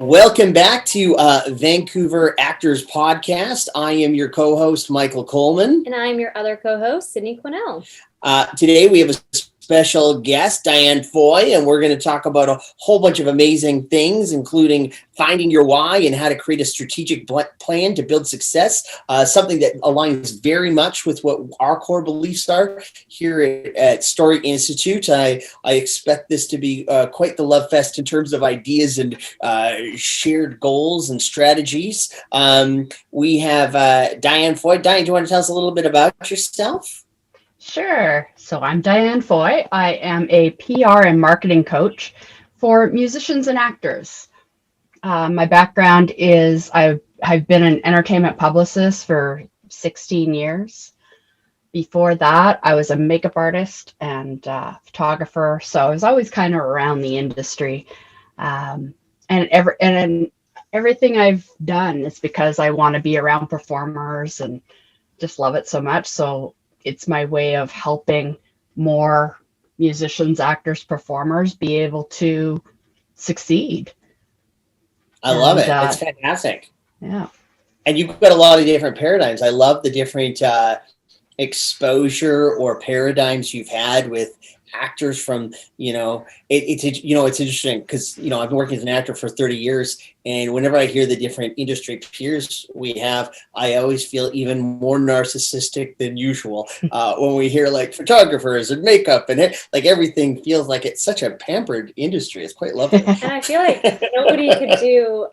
Welcome back to Vancouver Actors Podcast. I am your co-host, Michael Coleman. And I'm your other co-host, Sidney Quesnelle. Today we have a special guest, Diane Foy, and we're going to talk about a whole bunch of amazing things, including finding your why and how to create a strategic plan to build success, something that aligns very much with what our core beliefs are here at Story Institute. I expect this to be quite the love fest in terms of ideas and shared goals and strategies. We have Diane Foy. Diane, do you want to tell us a little bit about yourself? Sure. So I'm Diane Foy. I am a PR and marketing coach for musicians and actors. My background is I've been an entertainment publicist for 16 years. Before that, I was a makeup artist and photographer. So I was always kind of around the industry. And everything I've done is because I want to be around performers and just love it so much. So it's my way of helping more musicians, actors, performers be able to succeed. I love it. It's fantastic. Yeah. And you've got a lot of different paradigms. I love the different exposure or paradigms you've had with actors from, it's interesting because, I've been working as an actor for 30 years. And whenever I hear the different industry peers we have, I always feel even more narcissistic than usual when we hear like photographers and makeup and everything feels like it's such a pampered industry. It's quite lovely. And I feel like nobody could do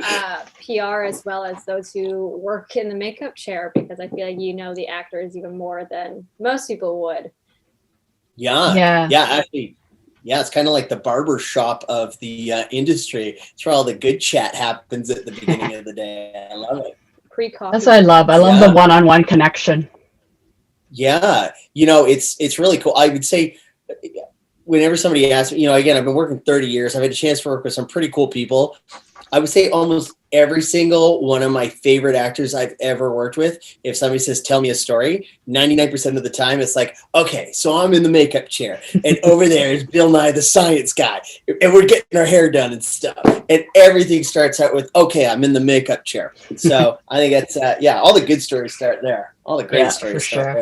PR as well as those who work in the makeup chair, because I feel like the actors even more than most people would. Yeah, actually, it's kind of like the barber shop of the industry. It's where all the good chat happens at the beginning of the day. I love it. Pre-coffee. That's what I love. I love the one-on-one connection. Yeah, it's really cool. I would say whenever somebody asks me, again, I've been working 30 years. I've had a chance to work with some pretty cool people. I would say almost every single one of my favorite actors I've ever worked with, if somebody says, tell me a story, 99% of the time, it's like, okay, so I'm in the makeup chair and over there is Bill Nye the Science Guy and we're getting our hair done and stuff. And everything starts out with, okay, I'm in the makeup chair. So I think that's, all the good stories start there. All the great stories start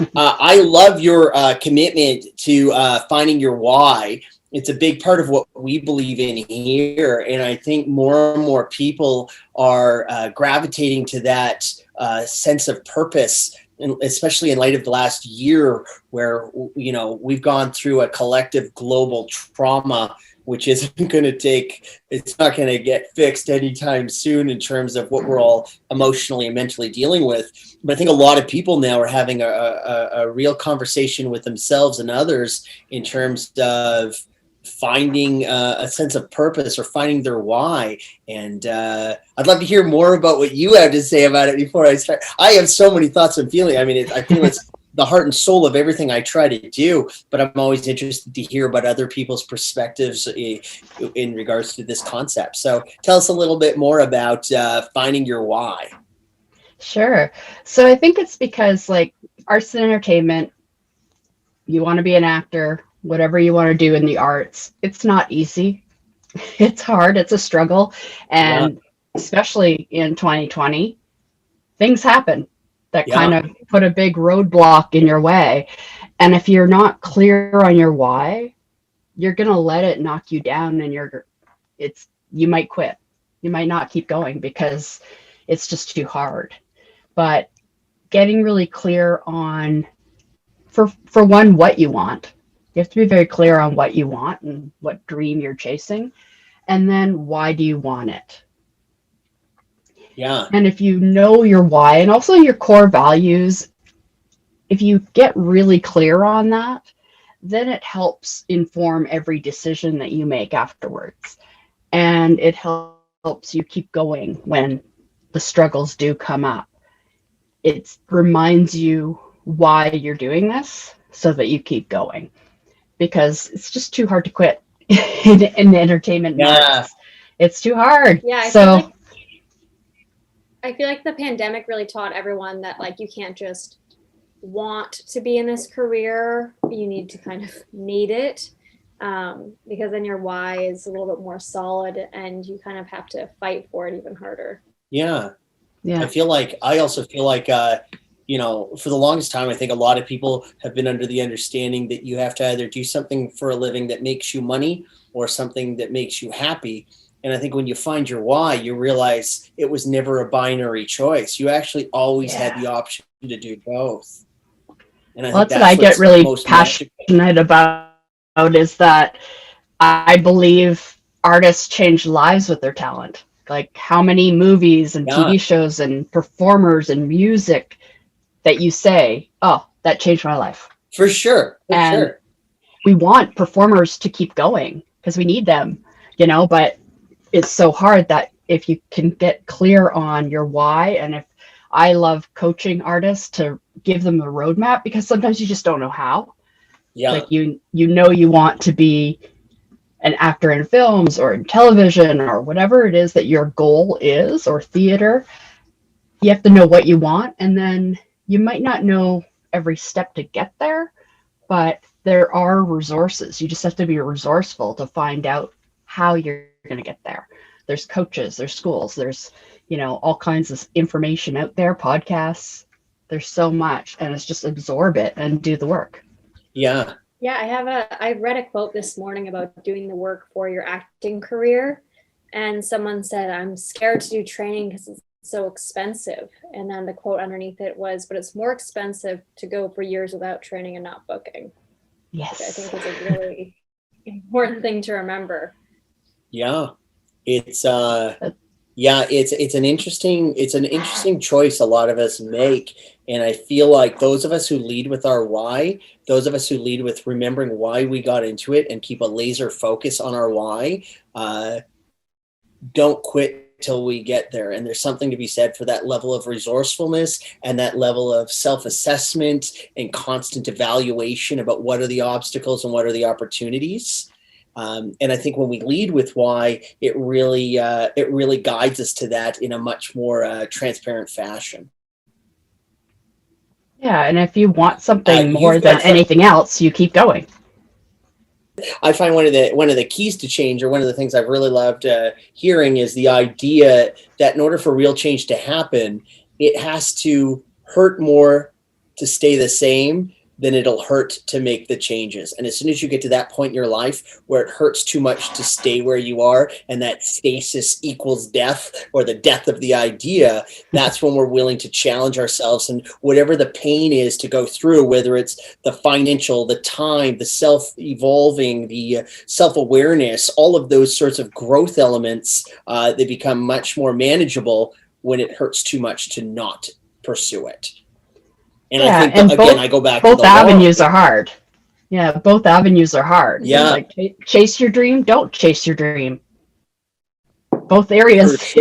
there. I love your commitment to finding your why. It's a big part of what we believe in here. And I think more and more people are gravitating to that sense of purpose, and especially in light of the last year where, we've gone through a collective global trauma, which isn't going to it's not going to get fixed anytime soon in terms of what we're all emotionally and mentally dealing with. But I think a lot of people now are having a real conversation with themselves and others in terms of finding a sense of purpose or finding their why. And I'd love to hear more about what you have to say about it before I start. I have so many thoughts and feelings. I mean, I feel it's the heart and soul of everything I try to do, but I'm always interested to hear about other people's perspectives in regards to this concept. So tell us a little bit more about finding your why. Sure. So I think it's because arts and entertainment, you want to be an actor, whatever you want to do in the arts, it's not easy. It's hard. It's a struggle. And especially in 2020, things happen that kind of put a big roadblock in your way. And if you're not clear on your why, you're going to let it knock you down and you might quit. You might not keep going because it's just too hard. But getting really clear on, for one, what you want. You have to be very clear on what you want and what dream you're chasing. And then why do you want it? Yeah. And if you know your why and also your core values, if you get really clear on that, then it helps inform every decision that you make afterwards. And it helps you keep going when the struggles do come up. It reminds you why you're doing this so that you keep going. Because it's just too hard to quit in the entertainment business. It's too hard. Yeah, I feel like the pandemic really taught everyone that you can't just want to be in this career. You need to kind of need it. because then your why is a little bit more solid and you kind of have to fight for it even harder. Yeah. Yeah. I also feel like, for the longest time, I think a lot of people have been under the understanding that you have to either do something for a living that makes you money or something that makes you happy. And I think when you find your why, you realize it was never a binary choice. You actually always had the option to do both. And I think That's what I get really passionate about is that I believe artists change lives with their talent. Like how many movies and TV shows and performers and music that you say, oh, that changed my life. For sure. We want performers to keep going because we need them, but it's so hard that if you can get clear on your why, and if I love coaching artists to give them a roadmap, because sometimes you just don't know how. Yeah. Like you want to be an actor in films or in television or whatever it is that your goal is, or theater. You have to know what you want, and then you might not know every step to get there, but there are resources. You just have to be resourceful to find out how you're going to get there. There's coaches, there's schools, there's, all kinds of information out there, podcasts. There's so much, and it's just absorb it and do the work. Yeah. Yeah, I read a quote this morning about doing the work for your acting career. And someone said, I'm scared to do training because it's so expensive. And then the quote underneath it was, but it's more expensive to go for years without training and not booking. Yes. Which I think is a really important thing to remember. Yeah. It's an interesting choice a lot of us make. And I feel like those of us who lead with our why, those of us who lead with remembering why we got into it and keep a laser focus on our why, don't quit till we get there. And there's something to be said for that level of resourcefulness and that level of self-assessment and constant evaluation about what are the obstacles and what are the opportunities. And I think when we lead with why, it really guides us to that in a much more transparent fashion. Yeah, and if you want something more than anything else, you keep going. I find one of the keys to change, or one of the things I've really loved hearing, is the idea that in order for real change to happen, it has to hurt more to stay the same than it'll hurt to make the changes. And as soon as you get to that point in your life where it hurts too much to stay where you are, and that stasis equals death, or the death of the idea, that's when we're willing to challenge ourselves, and whatever the pain is to go through, whether it's the financial, the time, the self-evolving, the self-awareness, all of those sorts of growth elements, they become much more manageable when it hurts too much to not pursue it. And I think, again, I go back to both avenues are hard. Yeah, both avenues are hard. Yeah. Like chase your dream, don't chase your dream. Both areas,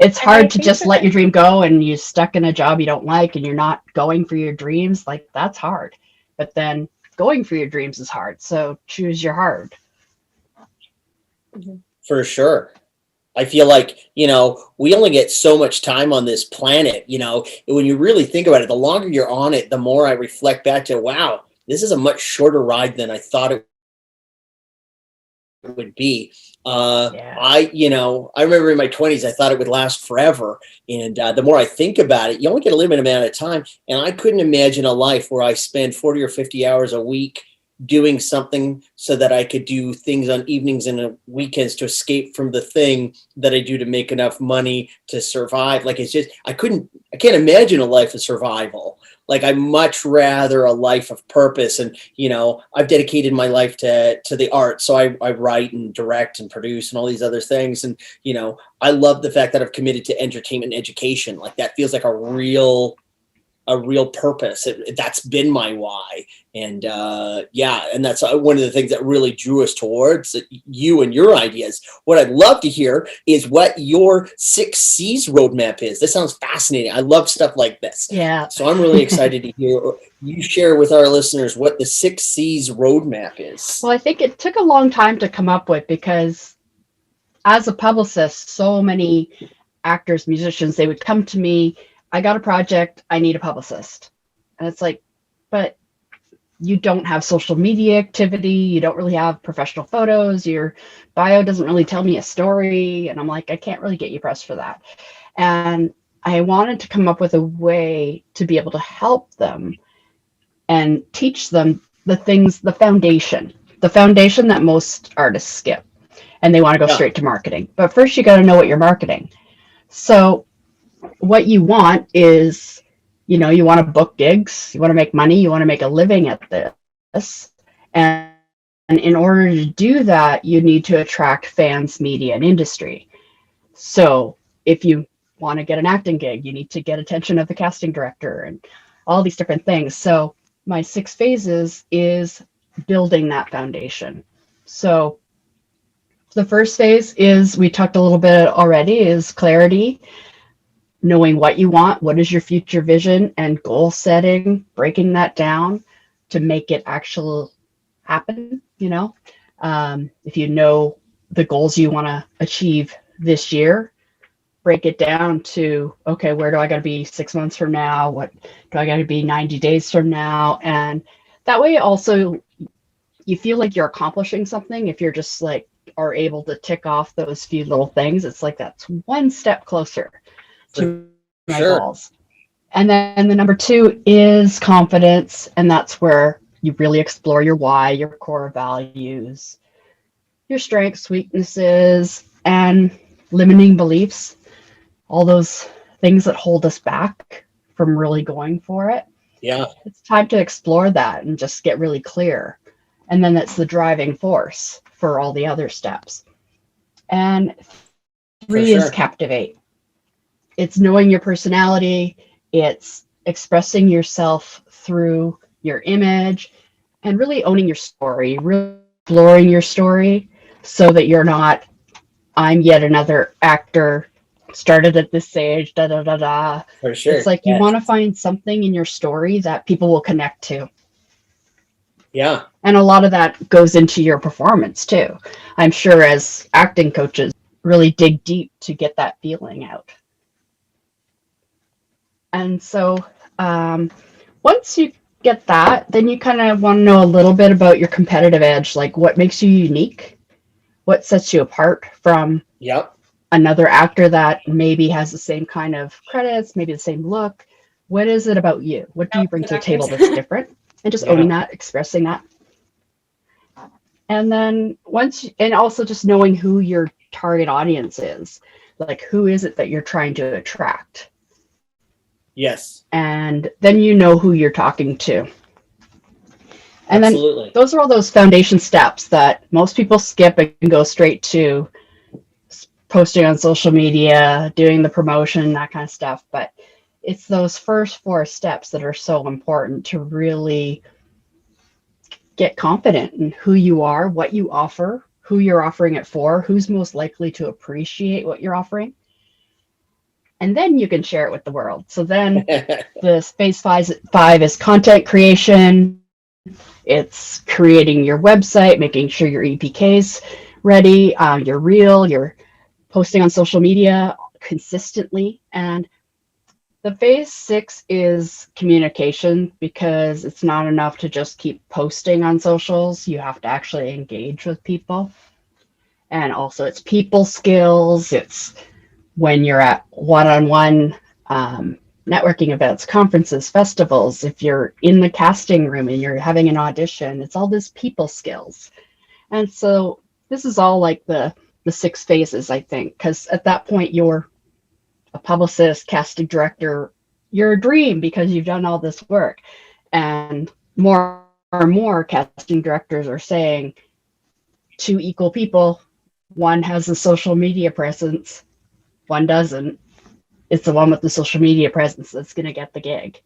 it's hard to just let your dream go and you're stuck in a job you don't like and you're not going for your dreams. Like, that's hard. But then going for your dreams is hard. So choose your hard. For sure. I feel like, we only get so much time on this planet, when you really think about it, the longer you're on it, the more I reflect back to, wow, this is a much shorter ride than I thought it would be. I remember in my 20s, I thought it would last forever. And the more I think about it, you only get a limited amount of time. And I couldn't imagine a life where I spend 40 or 50 hours a week doing something so that I could do things on evenings and weekends to escape from the thing that I do to make enough money to survive. Like, it's just, I can't imagine a life of survival. Like, I'd much rather a life of purpose. And, I've dedicated my life to the art. So I write and direct and produce and all these other things. And, I love the fact that I've committed to entertainment and education. Like, that feels like a real purpose. That's been my why. And and that's one of the things that really drew us towards you and your ideas. What I'd love to hear is what your 6 C's roadmap is. This sounds fascinating. I love stuff like this. Yeah. So I'm really excited to hear you share with our listeners what the 6 C's roadmap is. Well, I think it took a long time to come up with, because as a publicist, so many actors, musicians, they would come to me, I got a project, I need a publicist. And it's like, but you don't have social media activity, you don't really have professional photos, your bio doesn't really tell me a story. And I'm like, I can't really get you pressed for that. And I wanted to come up with a way to be able to help them and teach them the things, the foundation that most artists skip. And they want to go straight to marketing. But first, you got to know what you're marketing. So what you want is, you want to book gigs, you want to make money, you want to make a living at this. And in order to do that, you need to attract fans, media, and industry. So if you want to get an acting gig, you need to get attention of the casting director and all these different things. So my 6 phases is building that foundation. So the first phase is, we talked a little bit already, is clarity, knowing what you want, what is your future vision, and goal setting, breaking that down to make it actually happen. If you know the goals you want to achieve this year, break it down to, okay, where do I got to be 6 months from now? What do I got to be 90 days from now? And that way also you feel like you're accomplishing something. If you're just like, are able to tick off those few little things, it's like that's one step closer to my goals. And then the number 2 is confidence. And that's where you really explore your why, your core values, your strengths, weaknesses, and limiting beliefs, all those things that hold us back from really going for it. Yeah. It's time to explore that and just get really clear. And then that's the driving force for all the other steps. And 3 is captivate. It's knowing your personality. It's expressing yourself through your image and really owning your story, really exploring your story so that you're not, I'm yet another actor, started at this age, da da da da. For sure. It's like you want to find something in your story that people will connect to. Yeah. And a lot of that goes into your performance too. I'm sure as acting coaches really dig deep to get that feeling out. And so once you get that, then you kind of want to know a little bit about your competitive edge, like what makes you unique, what sets you apart from another actor that maybe has the same kind of credits, maybe the same look. What is it about you? What do you bring to the table that's different? And just owning that, expressing that. And then and also just knowing who your target audience is, like who is it that you're trying to attract? Yes. And then you know who you're talking to. And Absolutely. Then those are all those foundation steps that most people skip and go straight to posting on social media, doing the promotion, that kind of stuff. But it's those first 4 steps that are so important to really get confident in who you are, what you offer, who you're offering it for, who's most likely to appreciate what you're offering. And then you can share it with the world. So then the phase 5 is content creation. It's creating your website, making sure your EPK's ready, your reel, you're posting on social media consistently. And the phase 6 is communication, because it's not enough to just keep posting on socials. You have to actually engage with people. And also it's people skills. It's when you're at one-on-one networking events, conferences, festivals, if you're in the casting room and you're having an audition, it's all this people skills. And so this is all like the 6 phases, I think, because at that point you're a publicist, casting director, you're a dream because you've done all this work. And more and more casting directors are saying 2 equal people, one has a social media presence, one doesn't. It's the one with the social media presence that's going to get the gig.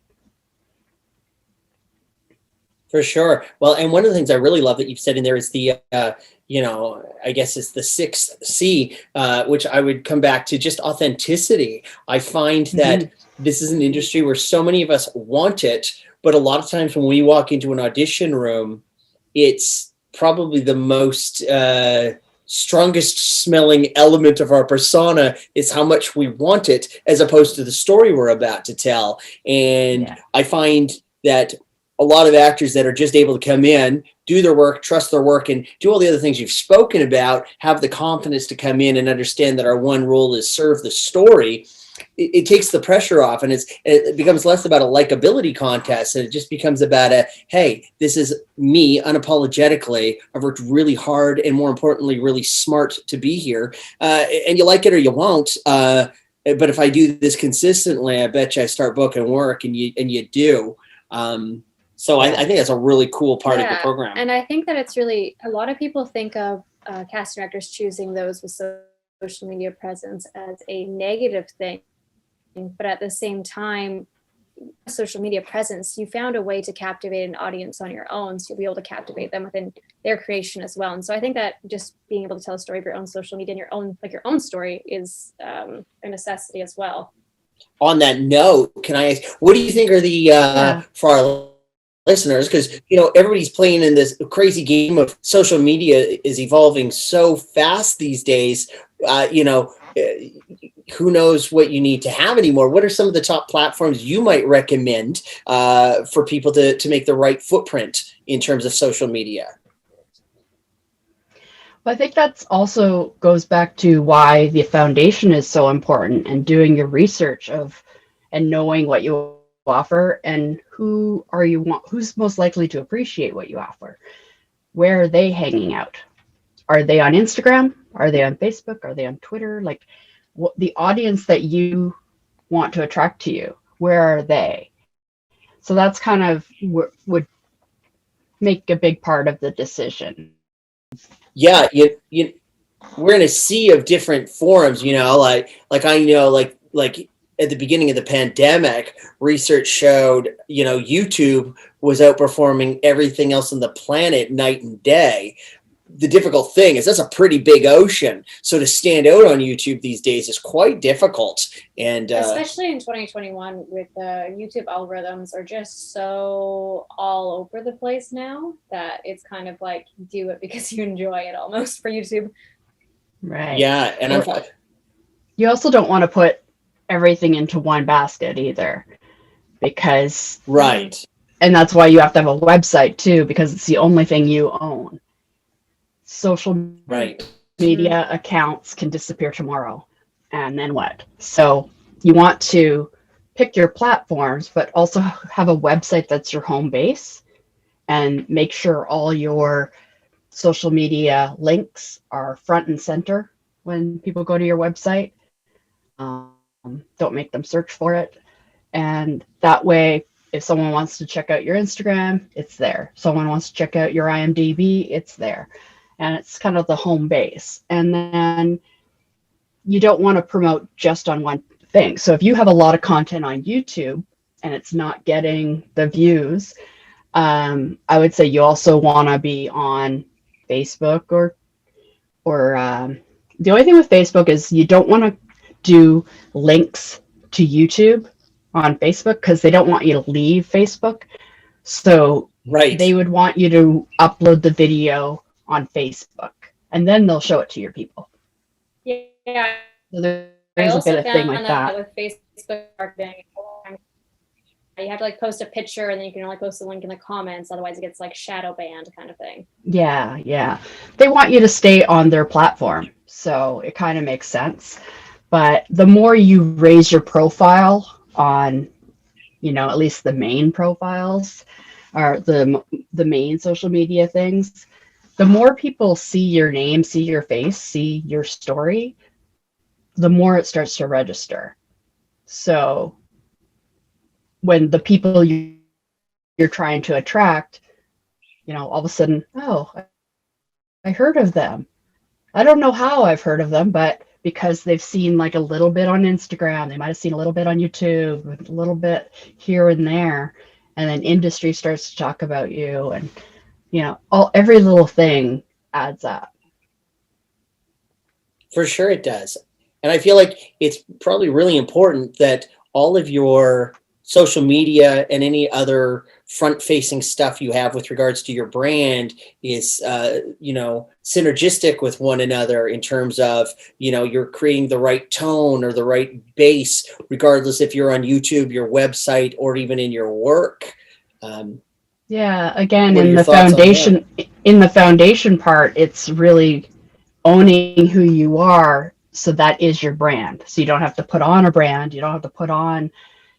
For sure. Well, and one of the things I really love that you've said in there is the, I guess it's the 6th C, which I would come back to, just authenticity. I find that this is an industry where so many of us want it, but a lot of times when we walk into an audition room, it's probably the most strongest smelling element of our persona is how much we want it, as opposed to the story we're about to tell. And I find that a lot of actors that are just able to come in, do their work, trust their work, and do all the other things you've spoken about, have the confidence to come in and understand that our one role is serve the story. It takes the pressure off, and it becomes less about a likability contest, and it just becomes about hey, this is me unapologetically. I've worked really hard and, more importantly, really smart to be here, and you like it or you won't. But if I do this consistently, I bet you I start booking work, and you do. So I think that's a really cool part of the program. And I think that it's really, a lot of people think of casting directors choosing those with social media presence as a negative thing. But at the same time, social media presence, you found a way to captivate an audience on your own. So you'll be able to captivate them within their creation as well. And so I think that just being able to tell a story of your own social media and your own story is a necessity as well. On that note, can I ask, what do you think are the, for our listeners, because everybody's playing in this crazy game of social media is evolving so fast these days, who knows what you need to have anymore. What are some of the top platforms you might recommend for people to make the right footprint in terms of social media? Well, I think that's also goes back to why the foundation is so important, and doing your research and knowing what you offer and who's most likely to appreciate what you offer. Where are they hanging out? Are they on Instagram? Are they on Facebook? Are they on Twitter? Like, what the audience that you want to attract to you, where are they? So that's kind of would make a big part of the decision. Yeah, we're in a sea of different forums, like I know, like at the beginning of the pandemic, research showed, YouTube was outperforming everything else on the planet night and day. The difficult thing is that's a pretty big ocean. So to stand out on YouTube these days is quite difficult. And especially in 2021 with the YouTube algorithms are just so all over the place now that it's kind of like do it because you enjoy it almost for YouTube. Right. Yeah. And you also don't want to put everything into one basket either, because and that's why you have to have a website too, because it's the only thing you own. Social media accounts can disappear tomorrow, and then what? So you want to pick your platforms, but also have a website that's your home base, and make sure all your social media links are front and center when people go to your website. Don't make them search for it. And that way, if someone wants to check out your Instagram, it's there. Someone wants to check out your IMDb, it's there. And it's kind of the home base. And then you don't want to promote just on one thing. So if you have a lot of content on YouTube and it's not getting the views, I would say you also want to be on Facebook or the only thing with Facebook is you don't want to do links to YouTube on Facebook because they don't want you to leave Facebook. So they would want you to upload the video on Facebook, and then they'll show it to your people. Yeah. So there's a bit of thing like that. With Facebook marketing, you have to like post a picture and then you can only post the link in the comments, otherwise it gets like shadow banned kind of thing. Yeah. They want you to stay on their platform, so it kind of makes sense. But the more you raise your profile on, at least the main profiles or the main social media things, the more people see your name, see your face, see your story, the more it starts to register. So when the people you're trying to attract, all of a sudden, oh, I heard of them. I don't know how I've heard of them, but because they've seen like a little bit on Instagram, they might have seen a little bit on YouTube, a little bit here and there, and then industry starts to talk about you, and every little thing adds up. For sure it does. And I feel like it's probably really important that all of your social media and any other front-facing stuff you have with regards to your brand is, synergistic with one another in terms of, you're creating the right tone or the right base, regardless if you're on YouTube, your website, or even in your work. Yeah, again, What are in your the thoughts on that? foundation part, it's really owning who you are. So that is your brand. So you don't have to put on a brand. You don't have to put on,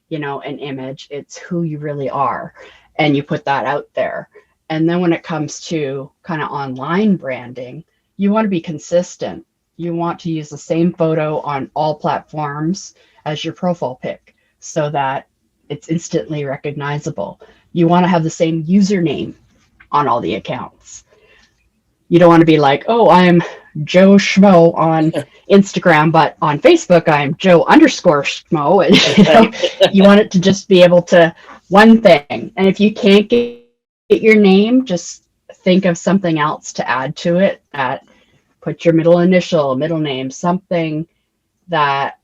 an image. It's who you really are. And you put that out there. And then when it comes to kind of online branding, you want to be consistent. You want to use the same photo on all platforms as your profile pic so that it's instantly recognizable. You want to have the same username on all the accounts. You don't want to be like, oh, I'm Joe Schmo on Instagram, but on Facebook, I'm Joe _Schmo. And, you want it to just be able to one thing. And if you can't get your name, just think of something else to add to it. Put your middle initial, middle name, something that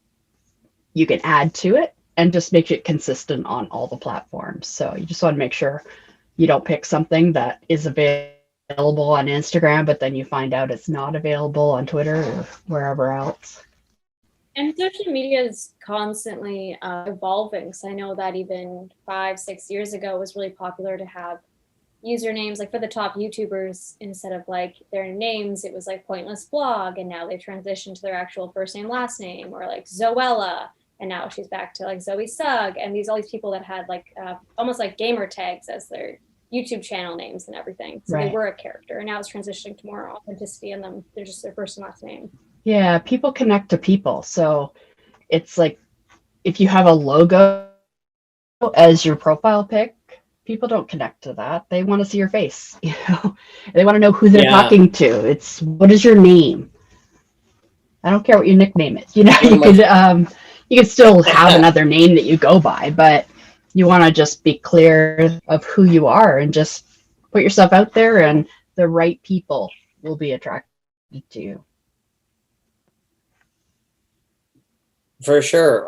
you can add to it and just make it consistent on all the platforms. So you just want to make sure you don't pick something that is available on Instagram, but then you find out it's not available on Twitter or wherever else. And social media is constantly evolving. So I know that even 5-6 years ago, it was really popular to have usernames, like for the top YouTubers, instead of like their names, it was like Pointless Blog, and now they transitioned to their actual first name, last name, or like Zoella, and now she's back to like Zoe Sugg, and all these people that had like almost like gamer tags as their YouTube channel names and everything. So They were a character, and now it's transitioning to more authenticity in them. They're just their first and last name. Yeah, people connect to people. So it's like if you have a logo as your profile pic, people don't connect to that. They want to see your face. They want to know who they're talking to. It's what is your name? I don't care what your nickname is. You could still have another name that you go by, but you want to just be clear of who you are and just put yourself out there, and the right people will be attracted to you. For sure.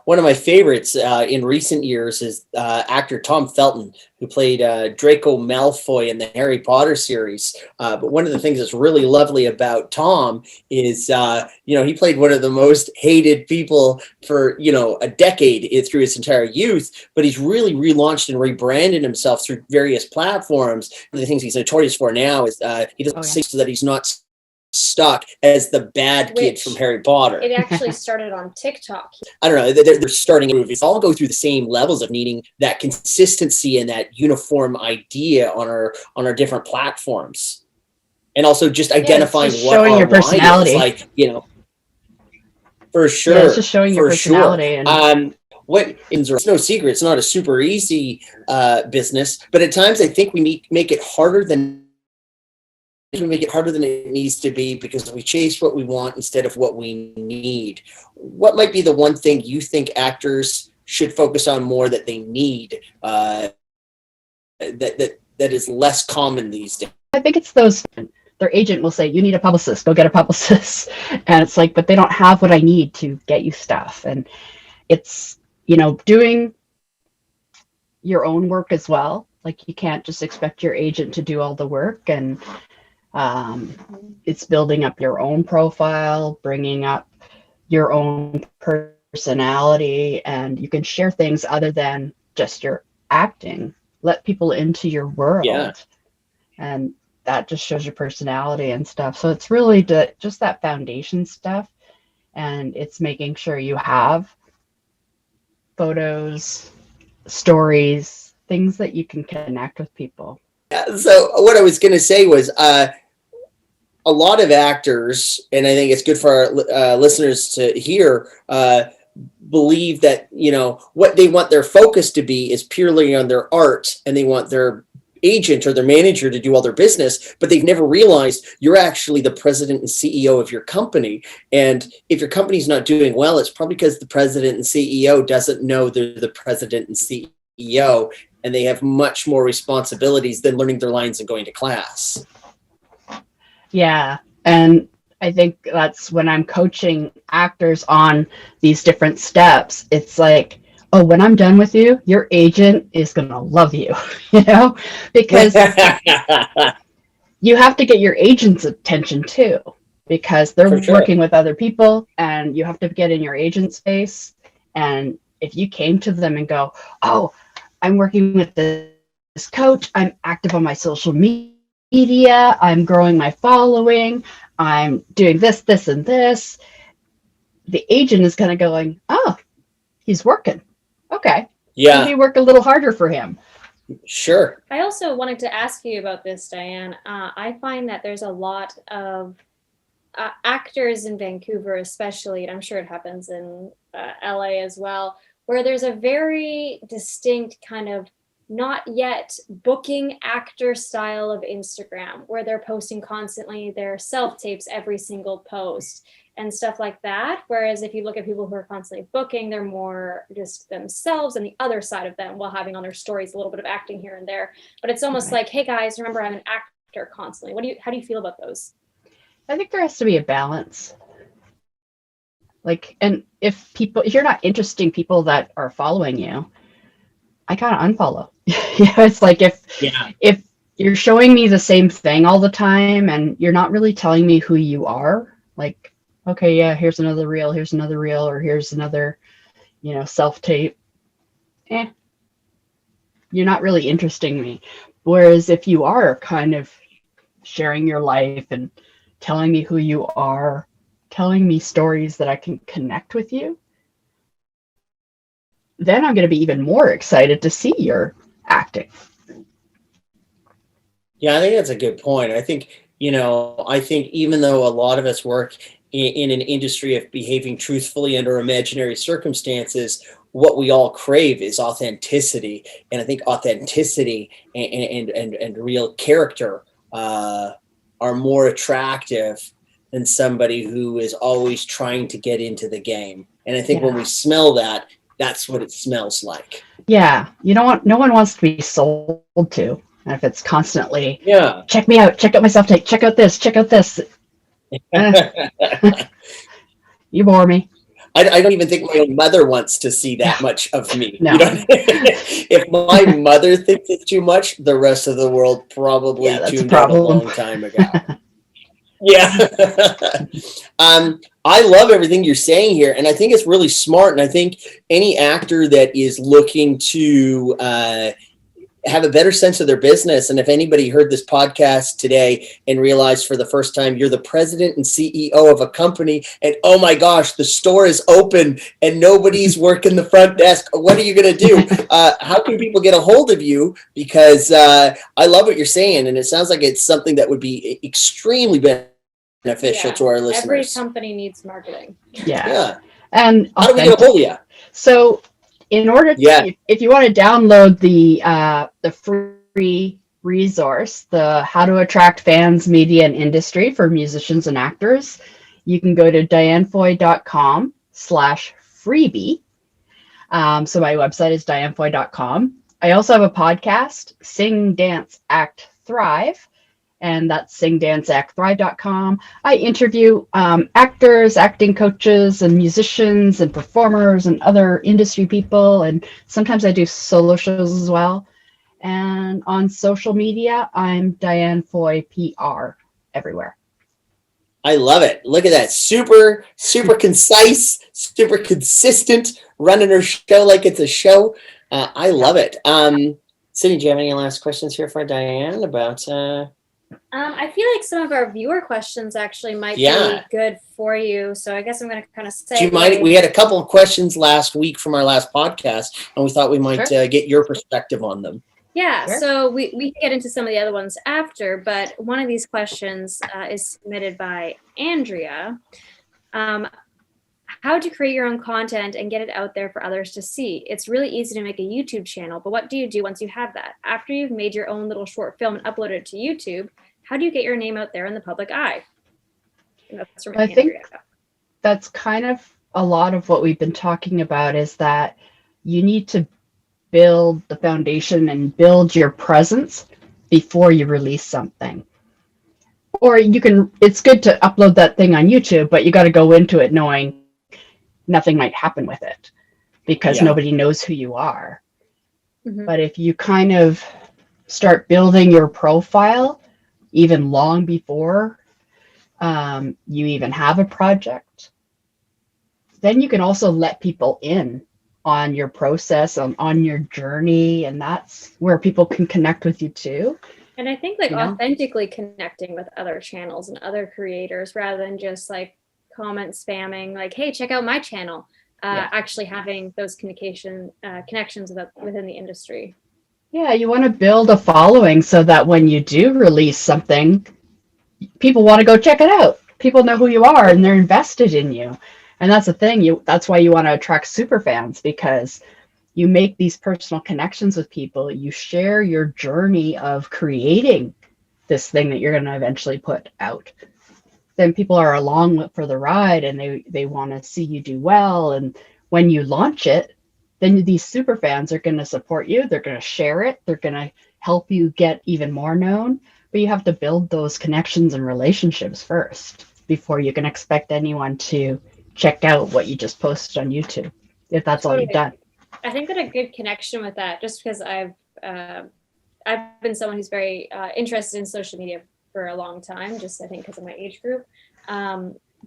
One of my favorites in recent years is actor Tom Felton, who played Draco Malfoy in the Harry Potter series. But one of the things that's really lovely about Tom is, he played one of the most hated people for, a decade through his entire youth, but he's really relaunched and rebranded himself through various platforms. One of the things he's notorious for now is he doesn't say so that he's not stuck as the bad kid from Harry Potter. It actually started on TikTok. I don't know. They're starting movies. All go through the same levels of needing that consistency and that uniform idea on our different platforms, and also just identifying just what showing our your personality. Is like, for sure. Yeah, it's just showing your personality. Sure. And it's no secret. It's not a super easy business, but at times I think we make it harder than. We make it harder than it needs to be because we chase what we want instead of what we need. What might be the one thing you think actors should focus on more that they need that is less common these days? I think it's their agent will say, you need a publicist, go get a publicist. And it's like, but they don't have what I need to get you stuff. And it's, doing your own work as well. Like you can't just expect your agent to do all the work, and it's building up your own profile, bringing up your own personality, and you can share things other than just your acting. Let people into your world, and that just shows your personality and stuff. So it's really just that foundation stuff, and it's making sure you have photos, stories, things that you can connect with people. So what I was going to say was a lot of actors, and I think it's good for our listeners to hear, believe that, what they want their focus to be is purely on their art, and they want their agent or their manager to do all their business, but they've never realized you're actually the president and CEO of your company. And if your company's not doing well, it's probably because the president and CEO doesn't know they're the president and CEO. And they have much more responsibilities than learning their lines and going to class. Yeah. And I think that's when I'm coaching actors on these different steps. It's like, oh, when I'm done with you, your agent is going to love you, because you have to get your agent's attention too, because they're working with other people, and you have to get in your agent's face. And if you came to them and go, oh, I'm working with this coach. I'm active on my social media. I'm growing my following. I'm doing this, this, and this. The agent is kind of going, oh, he's working. Okay. Yeah. Maybe work a little harder for him. Sure. I also wanted to ask you about this, Diane. I find that there's a lot of actors in Vancouver, especially, and I'm sure it happens in LA as well, where there's a very distinct kind of not yet booking actor style of Instagram, where they're posting constantly their self-tapes every single post and stuff like that. Whereas if you look at people who are constantly booking, they're more just themselves and the other side of them, while having on their stories a little bit of acting here and there. But it's almost like, hey guys, remember I'm an actor constantly. How do you feel about those? I think there has to be a balance. Like, and if you're not interesting people that are following you, I kind of unfollow. It's like if you're showing me the same thing all the time and you're not really telling me who you are, like, okay, yeah, here's another reel, or here's another, self-tape. You're not really interesting me. Whereas if you are kind of sharing your life and telling me who you are, telling me stories that I can connect with you, then I'm going to be even more excited to see your acting. Yeah, I think that's a good point. I think even though a lot of us work in an industry of behaving truthfully under imaginary circumstances, what we all crave is authenticity. And I think authenticity and real character are more attractive than somebody who is always trying to get into the game. And I think when we smell that, that's what it smells like. Yeah. No one wants to be sold to. And if it's constantly, check me out, check out my self-tape, check out this. You bore me. I don't even think my own mother wants to see that much of me. No. If my mother thinks it's too much, the rest of the world probably tuned out a long time ago. Yeah. I love everything you're saying here, and I think it's really smart. And I think any actor that is looking to have a better sense of their business, and if anybody heard this podcast today and realized for the first time you're the president and CEO of a company, and oh my gosh, the store is open and nobody's working the front desk, what are you going to do? How can people get a hold of you? Because I love what you're saying, and it sounds like it's something that would be extremely beneficial to our listeners. Every company needs marketing. Yeah. And how do we get a hold of you? So in order to, if you want to download the free resource, the How to Attract Fans, Media, and Industry for Musicians and Actors, you can go to dianefoy.com/freebie. So my website is dianefoy.com. I also have a podcast, Sing, Dance, Act, Thrive, and that's singdanceactthrive.com. I interview actors, acting coaches, and musicians and performers and other industry people, and sometimes I do solo shows as well. And on social media, I'm Diane Foy PR everywhere. I love it. Look at that. Super, super concise, super consistent, running her show like it's a show. I love it. Sidney, do you have any last questions here for Diane about... I feel like some of our viewer questions actually might be good for you. So I guess I'm going to kind of say. Do you mind? We had a couple of questions last week from our last podcast, and we thought we might get your perspective on them. Yeah, so we can get into some of the other ones after, but one of these questions is submitted by Andrea. How to create your own content and get it out there for others to see. It's really easy to make a YouTube channel, but what do you do once you have that? After you've made your own little short film and uploaded it to YouTube, how do you get your name out there in the public eye? That's from Andrea. Think that's kind of a lot of what we've been talking about, is that you need to build the foundation and build your presence before you release something. Or it's good to upload that thing on YouTube, but you got to go into it knowing nothing might happen with it because nobody knows who you are. Mm-hmm. But if you kind of start building your profile even long before you even have a project, then you can also let people in on your process, on your journey, and that's where people can connect with you too. And I think like authentically connecting with other channels and other creators rather than just like comment spamming, like, hey, check out my channel. Actually having those connections within the industry. Yeah, you want to build a following so that when you do release something, people want to go check it out. People know who you are and they're invested in you. And that's the thing. That's why you want to attract super fans, because you make these personal connections with people. You share your journey of creating this thing that you're going to eventually put out. Then people are along for the ride and they want to see you do well. And when you launch it, then these super fans are going to support you. They're going to share it. They're going to help you get even more known. But you have to build those connections and relationships first before you can expect anyone to check out what you just posted on YouTube, if that's all you've done. I think that a good connection with that, just because I've been someone who's very interested in social media for a long time, just I think because of my age group.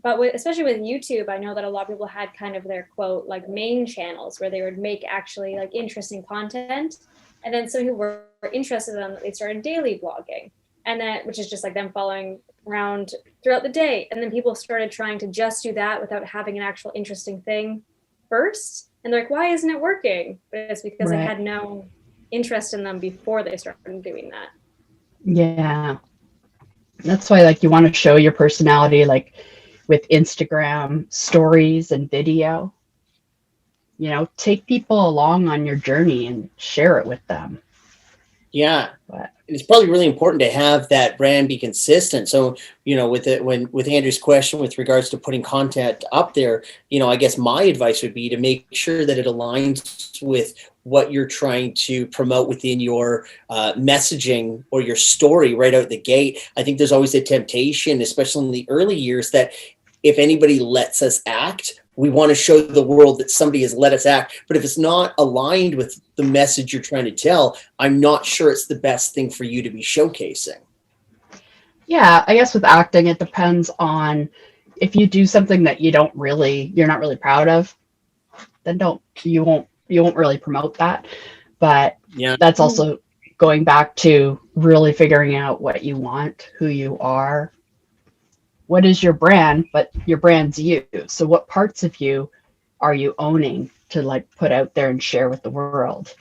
But especially with YouTube, I know that a lot of people had kind of their quote like main channels where they would make actually like interesting content, and then some people were interested in them. They started daily blogging, and then which is just like them following around throughout the day, and then people started trying to just do that without having an actual interesting thing first, and they're like, why isn't it working? But it's because they had no interest in them before they started doing that. Yeah, that's why like you want to show your personality, like with Instagram stories and video. Take people along on your journey and share it with them. Yeah. It's probably really important to have that brand be consistent. So, with Andrew's question with regards to putting content up there, I guess my advice would be to make sure that it aligns with what you're trying to promote within your messaging or your story right out the gate. I think there's always a temptation, especially in the early years, that if anybody lets us act, we want to show the world that somebody has let us act. But if it's not aligned with the message you're trying to tell, I'm not sure it's the best thing for you to be showcasing. Yeah, I guess with acting, it depends on if you do something that you're not really proud of, then you won't really promote that. But that's also going back to really figuring out what you want, who you are. What is your brand? But your brand's you. So what parts of you are you owning to like put out there and share with the world?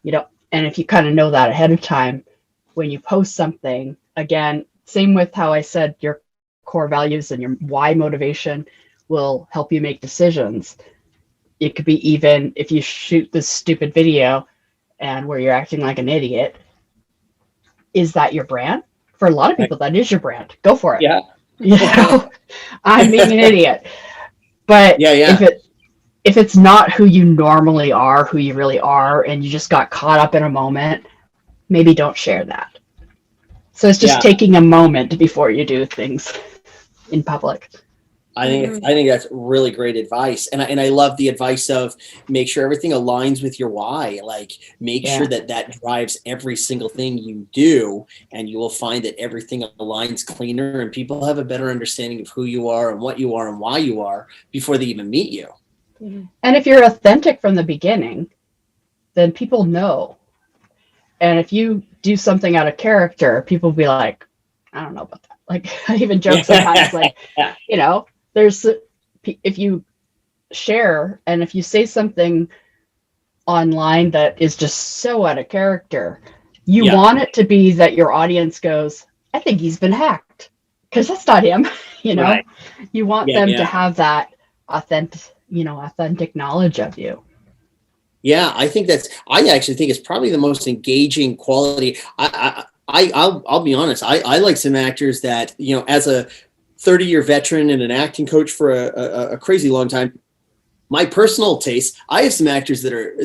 And if you kind of know that ahead of time, when you post something, again, same with how I said your core values and your why motivation will help you make decisions. It could be even if you shoot this stupid video and where you're acting like an idiot, is that your brand? For a lot of people, that is your brand. Go for it. Yeah. I'm being an idiot. But if it's not who you normally are, who you really are, and you just got caught up in a moment, maybe don't share that. So it's just taking a moment before you do things in public. I think that's really great advice. And I love the advice of make sure everything aligns with your why. Like make sure that drives every single thing you do, and you will find that everything aligns cleaner and people have a better understanding of who you are and what you are and why you are before they even meet you. Mm-hmm. And if you're authentic from the beginning, then people know. And if you do something out of character, people will be like, I don't know about that. Like I even joke sometimes like, if you share and if you say something online that is just so out of character, you want it to be that your audience goes, I think he's been hacked, because that's not him. Right. You want them to have that authentic knowledge of you. Yeah, I actually think it's probably the most engaging quality. I'll be honest. I like some actors that, as a 30-year veteran and an acting coach for a crazy long time, my personal taste, I have some actors that are,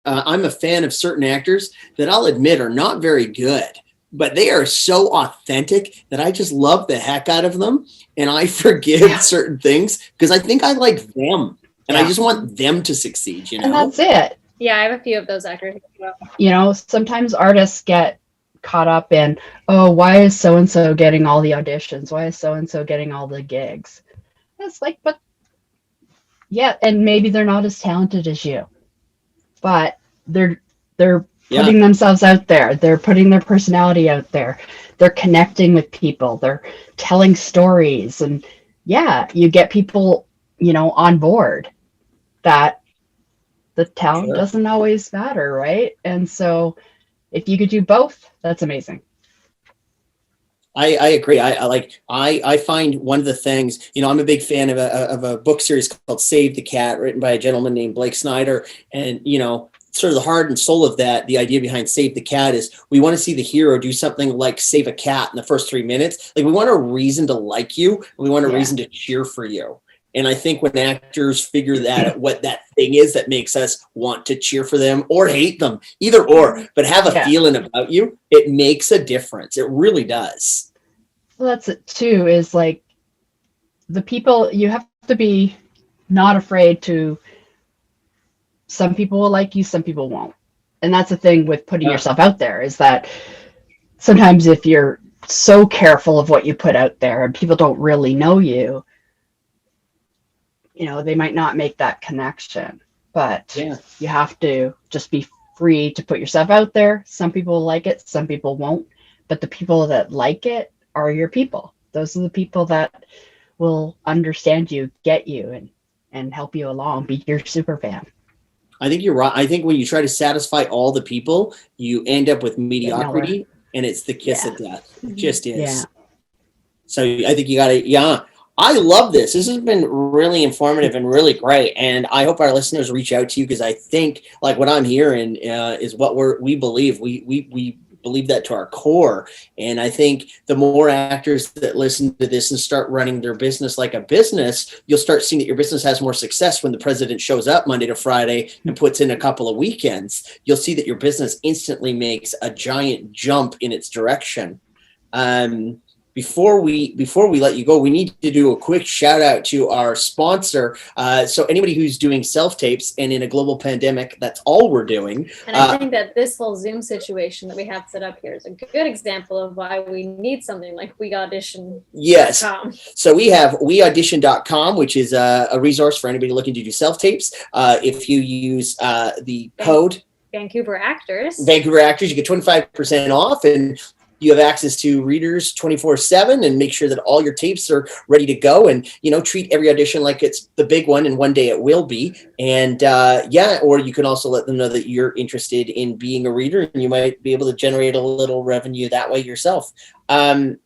I'm a fan of certain actors that I'll admit are not very good, but they are so authentic that I just love the heck out of them. And I forgive certain things because I think I like them and I just want them to succeed, And that's it. Yeah, I have a few of those actors as well. Sometimes artists get caught up in, why is so-and-so getting all the auditions? Why is so-and-so getting all the gigs? It's like, but Yeah, and maybe they're not as talented as you, but they're putting themselves out there. They're putting their personality out there. They're connecting with people. They're telling stories, and yeah, you get people, on board. That the talent doesn't always matter, right? And so if you could do both, that's amazing. I agree. I find one of the things, I'm a big fan of a book series called Save the Cat, written by a gentleman named Blake Snyder. And, sort of the heart and soul of that, the idea behind Save the Cat is we want to see the hero do something like save a cat in the first 3 minutes. Like, we want a reason to like you. And we want a reason to cheer for you. And I think when actors figure that out, what that thing is that makes us want to cheer for them or hate them, either or, but have a feeling about you, it makes a difference. It really does. Well, that's it too, is like the people, you have to be not afraid to, some people will like you, some people won't. And that's the thing with putting yourself out there, is that sometimes if you're so careful of what you put out there and people don't really know you, they might not make that connection. But you have to just be free to put yourself out there. Some people will like it, some people won't. But the people that like it are your people. Those are the people that will understand you, get you, and help you along, be your super fan. I think you're right. I think when you try to satisfy all the people, you end up with mediocrity, and it's the kiss of death. It just is. Yeah. So I think you got to, I love this. This has been really informative and really great. And I hope our listeners reach out to you, because I think like what I'm hearing is what we believe. We believe that to our core. And I think the more actors that listen to this and start running their business like a business, you'll start seeing that your business has more success when the president shows up Monday to Friday and puts in a couple of weekends. You'll see that your business instantly makes a giant jump in its direction. Before we let you go, we need to do a quick shout out to our sponsor. So anybody who's doing self-tapes, and in a global pandemic, that's all we're doing. And I think that this whole Zoom situation that we have set up here is a good example of why we need something like WeAudition.com. Yes. So we have WeAudition.com, which is a resource for anybody looking to do self-tapes. If you use the code Vancouver Actors, you get 25% off, and you have access to readers 24/7, and make sure that all your tapes are ready to go, and, treat every audition like it's the big one, and one day it will be. And or you can also let them know that you're interested in being a reader, and you might be able to generate a little revenue that way yourself. Dan,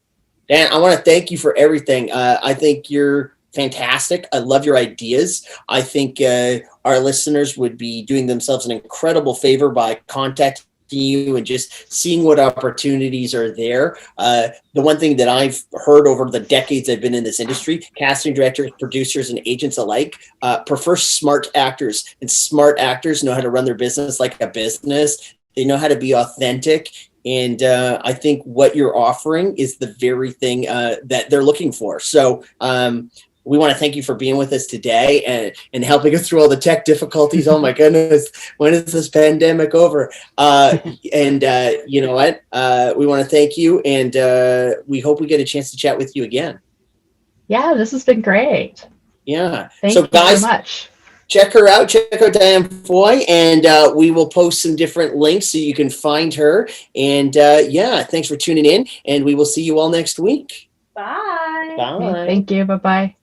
I want to thank you for everything. I think you're fantastic. I love your ideas. I think our listeners would be doing themselves an incredible favor by contacting you and just seeing what opportunities are there. The one thing that I've heard over the decades I've been in this industry, casting directors, producers, and agents alike prefer smart actors, and smart actors know how to run their business like a business. They know how to be authentic. And I think what you're offering is the very thing that they're looking for. So we want to thank you for being with us today and helping us through all the tech difficulties. Oh my goodness, when is this pandemic over? You know what? We want to thank you, and we hope we get a chance to chat with you again. Yeah, this has been great. Yeah. Thank you so much. Check her out. Check out Diane Foy, and we will post some different links so you can find her. And thanks for tuning in, and we will see you all next week. Bye. Bye. Thank you. Bye-bye.